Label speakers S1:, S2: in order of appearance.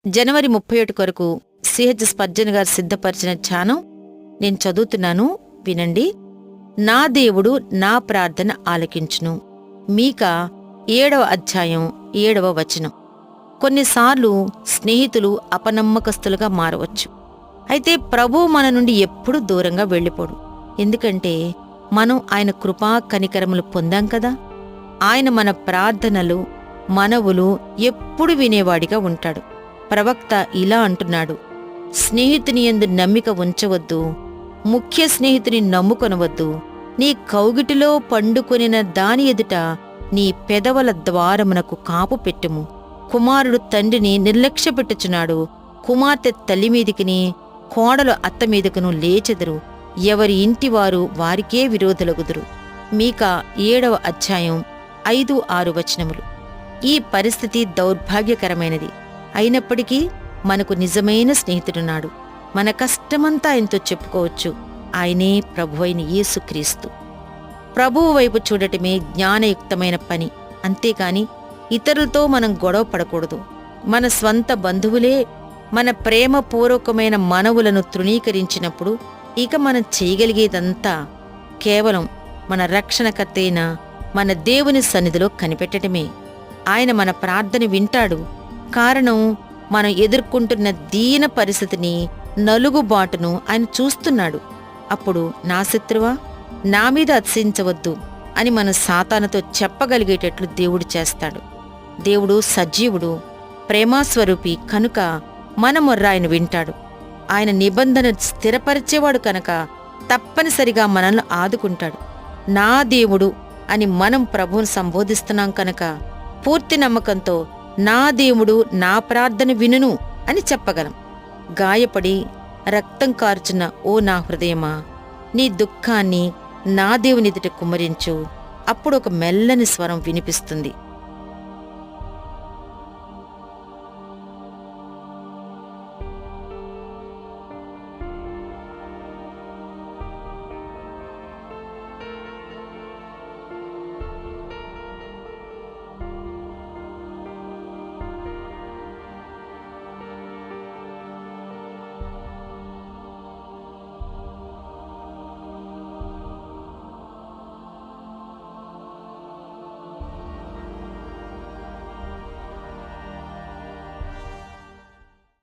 S1: జనవరి 31 కొరకు CH Spurgeon గారు సిద్ధపరిచిన ధ్యానం నేను చదువుతున్నాను, వినండి. నా దేవుడు నా ప్రార్థన ఆలకించును. మీకా 7వ అధ్యాయం 7వ వచనం. కొన్నిసార్లు స్నేహితులు అపనమ్మకస్తులుగా మారవచ్చు. అయితే ప్రభువు మన నుండి ఎప్పుడూ దూరంగా వెళ్ళిపోడు. ఎందుకంటే మనం ఆయన కృపా కనికరములు పొందాం కదా. ఆయన మన ప్రార్థనలు, మనవులు ఎప్పుడు వినేవాడిగా ఉంటాడు. ప్రవక్త ఇలా అంటున్నాడు, స్నేహితుని యందు నమ్మిక ఉంచవద్దు, ముఖ్య స్నేహితుని నమ్ముకొనవద్దు. నీ కౌగిటిలో పండుకొనిన దాని ఎదుట నీ పెదవుల ద్వారమునకు కాపు పెట్టుము. కుమారుడు తండ్రిని నిర్లక్ష్యపెట్టుచున్నాడు, కుమార్తె తల్లిమీదికిని కోడలు అత్తమీదకును లేచెదరు. ఎవరి ఇంటివారు వారికే విరోధులగుదురు. మీకా 7వ అధ్యాయం 5-6 వచనములు. ఈ పరిస్థితి దౌర్భాగ్యకరమైనది. అయినప్పటికీ మనకు నిజమైన స్నేహితుడున్నాడు. మన కష్టమంతా ఆయనతో చెప్పుకోవచ్చు. ఆయనే ప్రభువైన యేసుక్రీస్తు. ప్రభువు వైపు చూడటమే జ్ఞానయుక్తమైన పని. అంతేకాని ఇతరులతో మనం గొడవ పడకూడదు. మన స్వంత బంధువులే మన ప్రేమపూర్వకమైన మనవులను తృణీకరించినప్పుడు ఇక మనం చేయగలిగేదంతా కేవలం మన రక్షణకర్త అయిన మన దేవుని సన్నిధిలో కనిపెట్టడమే. ఆయన మన ప్రార్థన వింటాడు. కారణం, మనం ఎదుర్కొంటున్న దీన పరిస్థితిని, నలుగుబాటును ఆయన చూస్తున్నాడు. అప్పుడు నా శత్రువా, నా మీద అతిశయించవద్దు అని మనం సాతానుతో చెప్పగలిగేటట్లు దేవుడు చేస్తాడు. దేవుడు సజీవుడు, ప్రేమాస్వరూపి కనుక మన మొర్ర ఆయన వింటాడు. ఆయన నిబంధన స్థిరపరిచేవాడు కనుక తప్పనిసరిగా మనల్ని ఆదుకుంటాడు. నా దేవుడు అని మనం ప్రభువును సంబోధిస్తున్నాం కనుక పూర్తి నమ్మకంతో నా దేవుడు నా ప్రార్థన వినును అని చెప్పగలం. గాయపడి రక్తం కార్చున్న ఓ నా హృదయమా, నీ దుఃఖాన్ని నా దేవునిదిట కుమ్మరించు. అప్పుడు ఒక మెల్లని స్వరం వినిపిస్తుంది,